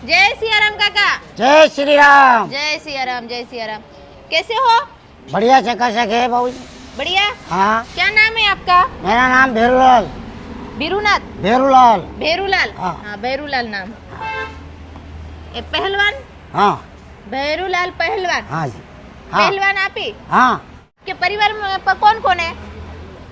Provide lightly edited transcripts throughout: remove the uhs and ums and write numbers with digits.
जय सिया राम काका। जय श्री राम। जय सिया राम, जय सिया राम। कैसे हो? बढ़िया चकाचक है बाबू जी। बढ़िया। हाँ, क्या नाम है आपका? मेरा नाम भेरूलाल। बीरूनाथ? भेरूलाल। भेरूलाल। हाँ। हाँ, भेरूलाल नाम। ये पहलवान? हाँ भेरूलाल पहलवान। हाँ जी। हाँ पहलवान आप ही? हाँ। के परिवार में कौन कौन है?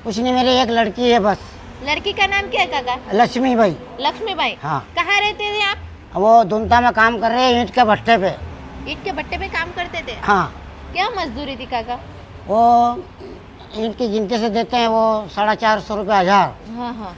कुछ नहीं, मेरी एक लड़की है बस। लड़की का नाम क्या है काका? लक्ष्मी भाई। लक्ष्मी बाई। हाँ। कहाँ रहते थे आप? वो दुमता में काम कर रहे हैं, ईंट के भट्टे पे। ईंट के भट्टे पे काम करते थे? हाँ। क्या मजदूरी थी काका? वो ईंट की गिनती से देते हैं वो 450 रुपये 1000। हाँ हाँ।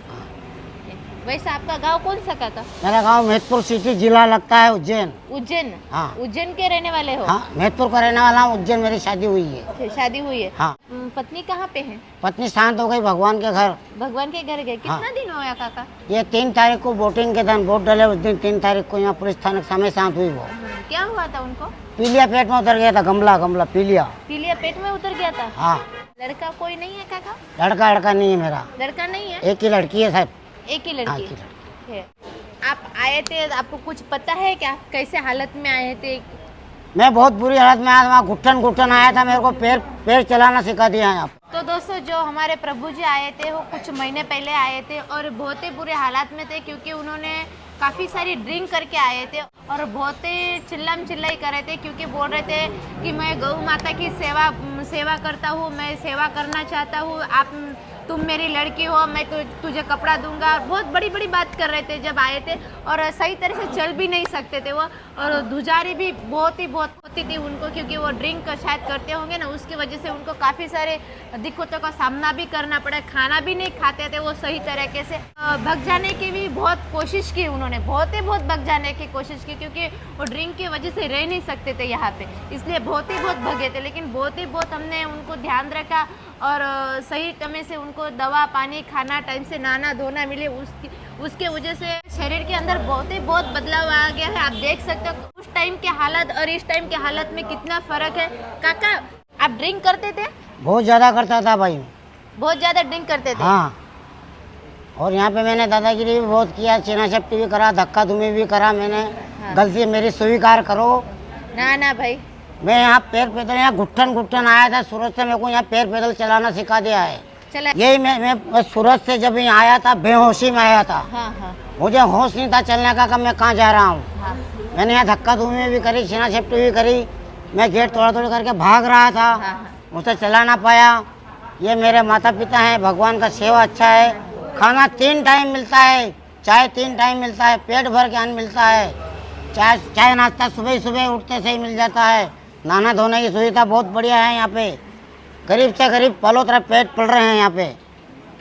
वैसे आपका गांव कौन सा काका? मेरा गांव मेहतपुर सिटी, जिला लगता है उज्जैन। उज्जैन? हाँ। उज्जैन के रहने वाले हो? हाँ, मेहतपुर का रहने वाला हूँ। उज्जैन मेरी शादी हुई है। अच्छा, शादी हुई है? हाँ। पत्नी कहाँ पे है? पत्नी शांत हो गई भगवान के घर। भगवान के घर गए? कितना दिन होया काका? ये 3 तारीख को वोटिंग के दिन वोट डाले, उस दिन 3 तारीख को यहाँ पुलिस थाने के सामने शांत हुई वो। क्या हुआ था उनको? पीलिया पेट में उतर गया था, गमला पीलिया। पीलिया पेट में उतर गया था? हाँ। लड़का कोई नहीं है काका? लड़का नहीं है मेरा। लड़का नहीं है? एक ही लड़की है साहब। एक ही हाँ, लड़की एक ही लड़की। है। आप आए थे, आपको कुछ पता है क्या कैसे हालत में आए थे? मैं बहुत बुरी हालत में आया था, वहाँ घुटन आया था, मेरे को पैर चलाना सिखा दिया है आप। तो दोस्तों, जो हमारे प्रभु जी आए थे वो कुछ महीने पहले आए थे और बहुत ही बुरे हालात में थे, क्योंकि उन्होंने काफ़ी सारी ड्रिंक करके आए थे और बहुत ही चिल्लाई कर रहे थे, क्योंकि बोल रहे थे कि मैं गौ माता की सेवा करता हूँ, मैं सेवा करना चाहता हूँ, तुम मेरी लड़की हो, मैं तुझे कपड़ा दूंगा। बहुत बड़ी बात कर रहे थे जब आए थे, और सही तरह से चल भी नहीं सकते थे वो, और धुजारी भी बहुत होती थी उनको, क्योंकि वो ड्रिंक शायद करते होंगे ना, उसकी वजह से उनको काफ़ी सारे दिक्कतों का सामना भी करना पड़ा। खाना भी नहीं खाते थे वो सही तरीके से। भग जाने की भी बहुत कोशिश की उन्होंने, बहुत भग जाने की कोशिश की, क्योंकि वो ड्रिंक की वजह से रह नहीं सकते थे यहाँ पे, इसलिए बहुत भगे थे। लेकिन बहुत हमने उनको ध्यान रखा और सही समय से उनको दवा पानी खाना टाइम से नहाना धोना मिले, उसके वजह से शरीर के अंदर बहुत बदलाव आ गया है। आप देख सकते हो उस टाइम के हालत और इस टाइम के हालत में कितना फर्क है। काका, आप ड्रिंक करते थे? बहुत ज़्यादा करता था भाई। बहुत ज़्यादा ड्रिंक करते थे? हाँ। और यहाँ पे मैंने दादागिरी भी बहुत किया, चीना चपटी भी करा, धक्का धुमी भी करा मैंने। हाँ। गलती मेरी स्वीकार करो। ना भाई, मैं यहाँ पैर पैदल, यहाँ घुटन आया था सूरत से, मेरे को यहाँ पैर पैदल चलाना सिखा दिया है। चला। यही मैं सूरत से जब यहाँ आया था, बेहोशी में आया था। हाँ। मुझे होश नहीं था चलने का, मैं कहाँ जा रहा हूँ। हाँ। मैंने यहाँ धक्का धुमी भी करी, छीना छपटी भी करी, मैं गेट तोड़ा करके भाग रहा था। हाँ। मुझसे चला ना पाया। ये मेरे माता पिता हैं, भगवान का सेवा अच्छा है। खाना 3 टाइम मिलता है, चाय 3 टाइम मिलता है, पेट भर के अन्न मिलता है। चाय नाश्ता सुबह उठते से ही मिल जाता है। नहाना धोने की सुविधा बहुत बढ़िया है यहाँ पे। गरीब से गरीब पलों तरह पेट पल रहे हैं यहाँ पे।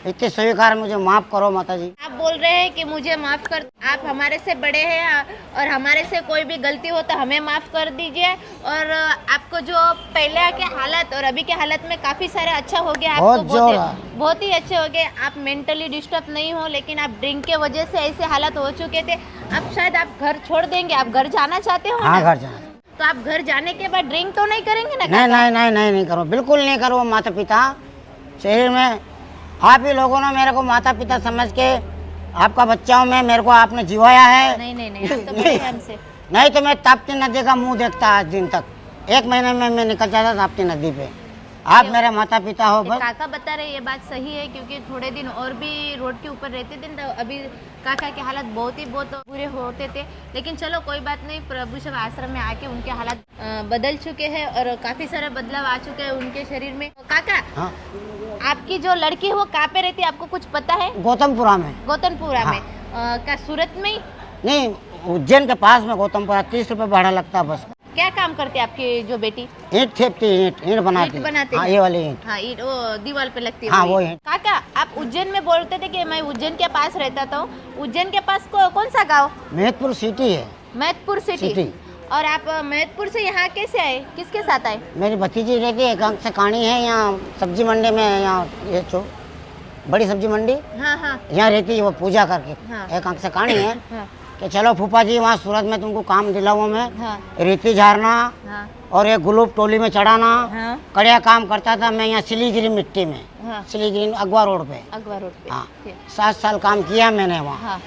इतनी स्वीकार, मुझे माफ़ करो माता जी। आप बोल रहे हैं कि मुझे माफ़ कर, आप हमारे से बड़े हैं और हमारे से कोई भी गलती हो तो हमें माफ़ कर दीजिए। और आपको जो पहले के हालत और अभी के हालत में काफ़ी सारे अच्छा हो गया, आपको बहुत ही अच्छे हो गए। आप मेंटली डिस्टर्ब नहीं हो, लेकिन आप ड्रिंक के वजह से ऐसे हालत हो चुके थे। अब शायद आप घर छोड़ देंगे, आप घर जाना चाहते हो? हाँ, घर जाना। तो आप घर जाने के बाद ड्रिंक तो नहीं करेंगे ना? नहीं करो, बिल्कुल नहीं करो। माता पिता शरीर में आप ही लोगों ने मेरे को माता पिता समझ के, आपका बच्चा हूँ मैं, मेरे को आपने जिवाया है। नहीं, आप तो बड़े हैं हमसे। नहीं तो मैं ताप्ती नदी का मुंह देखता आज दिन तक। 1 महीने में मैं निकल जाता ताप्ती नदी पे। आप मेरे माता पिता हो बस। काका बता रहे ये बात सही है, क्योंकि थोड़े दिन और भी रोड के ऊपर रहते थे तो अभी काका के हालत बहुत बुरे होते थे। लेकिन चलो कोई बात नहीं, प्रभु शिव आश्रम में आके उनके हालात बदल चुके हैं और काफ़ी सारे बदलाव आ चुके हैं उनके शरीर में। काका, हाँ? आपकी जो लड़की है वो कहाँ पे रहती है, आपको कुछ पता है? गौतमपुरा में। गौतमपुरा में? क्या सूरत में ही? नहीं, उज्जैन के पास में गौतमपुरा। 30 रुपये भाड़ा लगता है बस। क्या काम करती है आपकी जो बेटी? ईंट फेंकती, ईंट बनाती। हाँ, ये वाली ईंट। हाँ, ईंट वो दीवार पे लगती है। हाँ, वो ईंट। काका, आप उज्जैन में बोलते थे कि मैं उज्जैन के पास रहता था। उज्जैन के पास कौन सा गाँव? मेहतपुर सिटी है। मेहतपुर सिटी। और आप मेहतपुर से यहाँ कैसे आए, किसके साथ आए? मेरी भतीजी रहती है, एक अंक से कहानी है यहाँ सब्जी मंडी में, यहाँ ये बड़ी सब्जी मंडी। हाँ। यहाँ रहती है वो पूजा करके। हाँ। एक अंक से कहानी है। हाँ। कि चलो फूफा जी वहाँ सूरत में तुमको काम दिलाऊँ मैं। हाँ। रेती झाड़ना। हाँ। और एक गुलूब टोली में चढ़ाना। हाँ। कड़िया काम करता था मैं यहाँ सिलीगिरी मिट्टी में। हाँ। सिलीगिरी अगवा रोड पे। अगवा रोड पे। हाँ, 7 साल काम किया मैंने वहाँ। हाँ।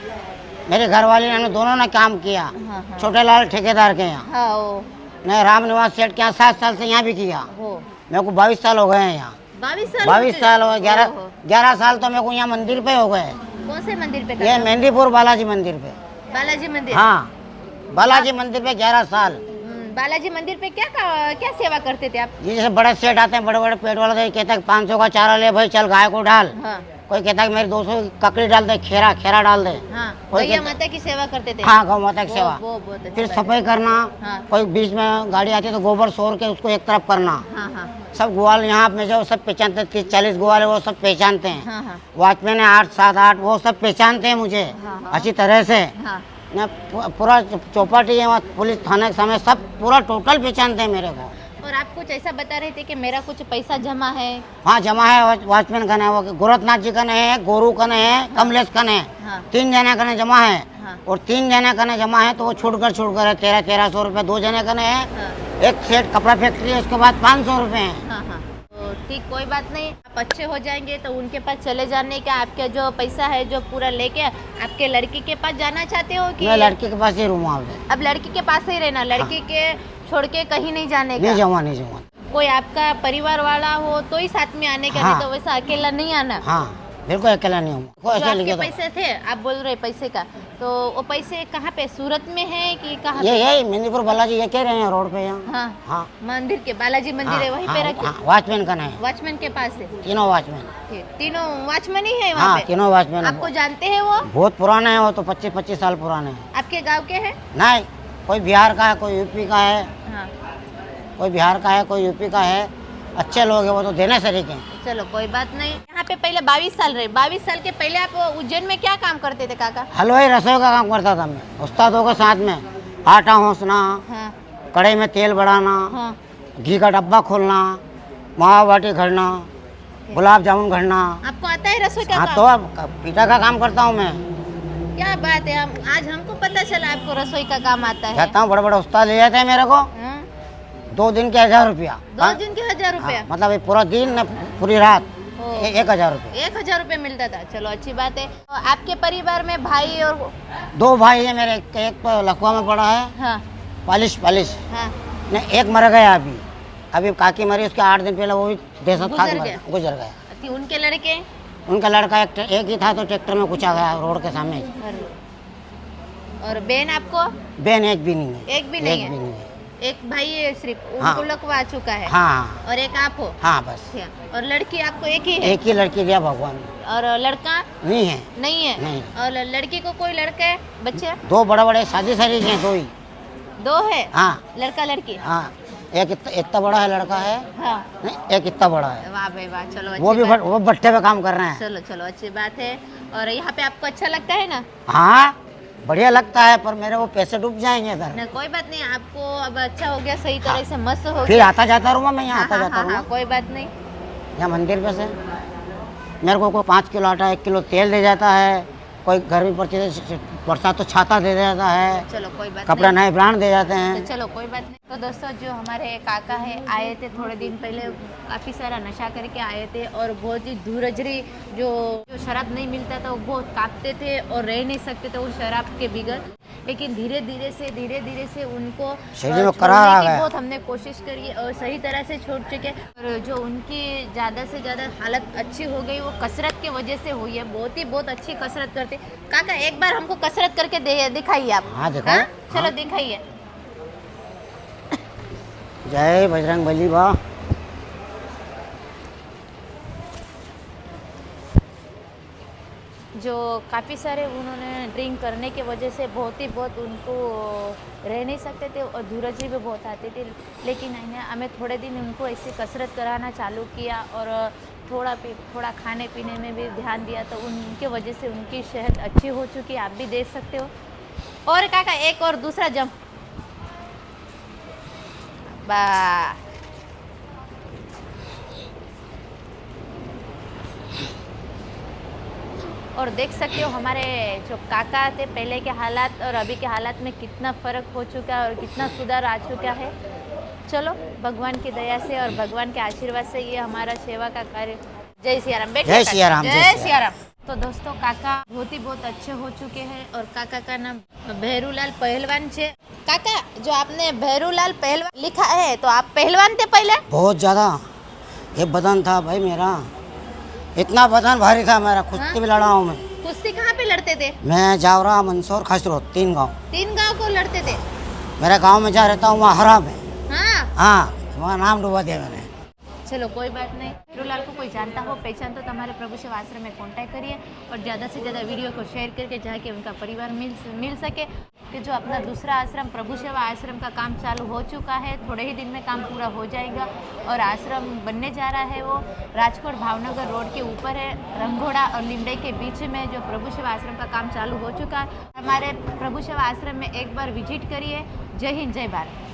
मेरे घर वाले ने दोनों ने काम किया। हाँ हाँ छोटे लाल ठेकेदार के यहाँ, हाँ ओ मैं राम निवास सेठ के यहाँ 7 साल से यहाँ भी किया। हो मेरे को 22 साल हो गए हैं यहाँ। 22 साल 22 साल हो गए। ओहो। 11 साल तो मेरे को यहाँ मंदिर पे हो गए। कौन से मंदिर पे ये करते हो? मेहंदीपुर बालाजी मंदिर पे। बालाजी मंदिर। हाँ, बालाजी मंदिर पे 11 साल। बालाजी मंदिर पे क्या सेवा करते थे आप? ये जैसे बड़े सेठ आते हैं, बड़े बड़े पेट वाले, तो कहता है 500 का चारा ले भाई, चल गाय को डाल। हाँ कोई कहता है मेरी 200 की ककड़ी डाल दे, खेरा खेरा डाल दे। हाँ कोई गैया कहता- माता की सेवा करते थे। हाँ, गौ माता की सेवा। वो बहुत अच्छी फिर बात है। सफाई करना। हाँ। कोई बीच में गाड़ी आती है तो गोबर सोर के उसको एक तरफ करना। हाँ हाँ सब ग्वाल यहाँ में जो सब पहचानते, 30-40 ग्वाल है, वो सब पहचानते हैं। हाँ हाँ वॉचमैन है 8-7-8, वो सब पहचानते हैं मुझे हाँ, हाँ। अच्छी तरह से। हाँ मैं पूरा चौपाटी है वहाँ, पुलिस थाने के सामने सब पूरा टोटल पहचानते हैं मेरे को। और आप कुछ ऐसा बता रहे थे कि मेरा कुछ पैसा जमा है। हाँ, जमा है, वॉचमैन का है, वो गोरखनाथ जी का है, गोरू का है, कमलेश का है। हाँ 3 जने का जमा है। हाँ और 3 जने का जमा है तो वो छूट कर है 1300 रुपये। 2 जने का है। हाँ एक सेट कपड़ा फैक्ट्री है, उसके बाद 500 रुपये हैं। हाँ हाँ तो ठीक, कोई बात नहीं। आप अच्छे हो जाएंगे तो उनके पास चले जाने का, आपका जो पैसा है जो पूरा लेके आपके लड़की के पास जाना चाहते हो कि मैं लड़की के पास ही रूम आ गए। अब लड़की के पास ही रहना, लड़की के छोड़ के कहीं नहीं जाने नहीं का? जमा, नहीं जमा। कोई आपका परिवार वाला हो तो ही साथ में आने का, हाँ। नहीं तो वैसा अकेला नहीं आना। हाँ, बिल्कुल अकेला नहीं हूँ। जो ऐसे आपके लिखे तो पैसे थे, आप बोल रहे पैसे का, तो वो पैसे कहाँ पे, सूरत में है कि कहाँ ये पे? यही मेहंदीपुर बालाजी ये कह रहे हैं रोड पे यहाँ। हाँ हाँ, मंदिर के, बालाजी मंदिर है वहीं पे रखे, वॉचमैन का है। वॉचमैन के पास है। तीनों वॉचमैन। ठीक, तीनों वॉचमैन ही है वहाँ हाँ, पे। तीनों वॉचमैन। आपको जानते हैं वो? बहुत पुराने हैं वो तो, 25-25 साल पुराने हैं। आपके गांव के हैं? नहीं, कोई बिहार का है, कोई यूपी का है, हाँ कोई बिहार का है, कोई यूपी का है। अच्छे लोग हैं वो तो, देने सरीके हैं। चलो कोई बात नहीं। यहाँ पे पहले 22 साल रहे, 22 साल के पहले आप उज्जैन में क्या काम करते थे काका? हलवाई रसोई का काम करता था मैं, उस्तादों के साथ में। आटा होसना, हाँ कढ़ाई में तेल बढ़ाना, हाँ घी का डब्बा खोलना, मावा बाटी घड़ना, गुलाब जामुन घड़ना। आपको आता है रसोई का हाँ, काम? तो अब पिता का काम करता हूँ मैं। क्या बात है, आज हमको पता चला आपको रसोई का काम आता है। जाता हूँ, बड़े बड़े उस्ताद ले जाते हैं मेरे को। हाँ? 2 दिन के 1000 रुपया। 2 दिन के 1000 रुपया? हाँ, मतलब ये पूरा दिन न पूरी रात ओ। 1000 रुपये। 1000 रुपये मिलता था। चलो अच्छी बात है। तो आपके परिवार में भाई और 2 भाई है मेरे, एक तो लखवा में पड़ा है, हाँ पालिश। हाँ नहीं, एक मर गया अभी काकी मरी, उसके 8 दिन पहले वो भी देशत गुजर खाक गया। गुजर गया। थी उनके लड़के? उनका लड़का एक ही था तो ट्रैक्टर में कुचा गया रोड के सामने। और बहन आपको? बहन एक भी नहीं है। एक भी नहीं है? है। एक भाई है सिर्फ, हाँ। उनको लकवा चुका है। हाँ और एक आप हो? हाँ, बस अच्छा। और लड़की आपको एक ही है? एक ही लड़की दिया भगवान ने। और लड़का नहीं है। नहीं है? नहीं। और लड़की को कोई लड़का है, बच्चे? 2 बड़े बड़े शादी हैं, 2 ही। 2 है? हाँ लड़का लड़की? हाँ, एक इतना बड़ा है लड़का है, हाँ नहीं, एक इतना बड़ा है। वाह भाई वाह, चलो वो अच्छी भी बात। वो भट्टे पे काम कर रहे हैं। चलो चलो अच्छी बात है। और यहाँ पे आपको अच्छा लगता है ना? हाँ, बढ़िया लगता है, पर मेरे वो पैसे डूब जाएंगे इधर। ना कोई बात नहीं, आपको अब अच्छा हो गया, सही तरह से मस्त हो फिर गया। आता जाता रहूँगा मैं यहाँ, हाँ, आता हाँ, जाता हाँ, हाँ, रहूँगा कोई बात नहीं। यहाँ मंदिर पे से। मेरे को कोई 5 किलो आटा, 1 किलो तेल दे जाता है, कोई गर्मी पड़ती है बरसात तो छाता दे देता है, चलो कोई बात कपड़ा नहीं। नए ब्रांड दे जाते तो हैं। चलो कोई बात नहीं। तो दोस्तों, जो हमारे काका है आए थे थोड़े दिन पहले, काफ़ी सारा नशा करके आए थे और बहुत ही धूरजरी, जो शराब नहीं मिलता था वो बहुत कांपते थे और रह नहीं सकते थे उस शराब के बिगड़। लेकिन धीरे धीरे से उनको शरीर में छोड़ने करार आ की गया। बहुत हमने कोशिश करी और सही तरह से छोड़ चुके। और जो उनकी ज़्यादा से ज़्यादा हालत अच्छी हो गई वो कसरत की वजह से हुई है। बहुत अच्छी कसरत करते। काका एक बार हमको कसरत करके दिखाइए आप। हाँ, दिखाओ। चलो हाँ। दिखाइए। जय बजरंग बली बा। जो काफ़ी सारे उन्होंने ड्रिंक करने की वजह से बहुत उनको रह नहीं सकते थे और धूरजी भी बहुत आती थी। लेकिन हमें थोड़े दिन उनको ऐसी कसरत कराना चालू किया और थोड़ा खाने पीने में भी ध्यान दिया, तो उनके वजह से उनकी सेहत अच्छी हो चुकी है, आप भी देख सकते हो। और काका एक और दूसरा जंप, वाह। और देख सकते हो हमारे जो काका थे पहले के हालात और अभी के हालात में कितना फ़र्क हो चुका है और कितना सुधार आ चुका है। चलो भगवान की दया से और भगवान के आशीर्वाद से ये हमारा सेवा का कार्य। जय सिया राम। जय सिया राम, जय सिया राम। तो दोस्तों काका बहुत अच्छे हो चुके हैं और काका का नाम भैरूलाल पहलवान छे। काका जो आपने भैरूलाल पहलवान लिखा है तो आप पहलवान थे पहले? बहुत ज़्यादा। ये बदन था भाई मेरा, इतना बदन भारी था मेरा। कुश्ती भी लड़ा हूँ मैं। कुश्ती कहाँ पे लड़ते थे? मैं जावरा, मंदसौर, खसरोद, 3 गांव। 3 गांव को लड़ते थे? मेरे गांव में जहाँ रहता हूँ वहाँ हरा में। हाँ हाँ, वहाँ नाम डुबा दिया मैंने। चलो कोई बात नहीं। भैरूलाल को कोई जानता हो पहचान तो हमारे प्रभु सेवा आश्रम में कांटेक्ट करिए और ज़्यादा से ज़्यादा वीडियो को शेयर करके जाके उनका परिवार मिल सके कि जो अपना दूसरा आश्रम प्रभु सेवा आश्रम का काम चालू हो चुका है, थोड़े ही दिन में काम पूरा हो जाएगा और आश्रम बनने जा रहा है। वो राजकोट भावनगर रोड के ऊपर है, रंगोड़ा और लिमड़े के बीच में जो प्रभु सेवा आश्रम का काम चालू हो चुका है। हमारे प्रभु सेवा आश्रम में एक बार विजिट करिए। जय हिंद, जय भारत।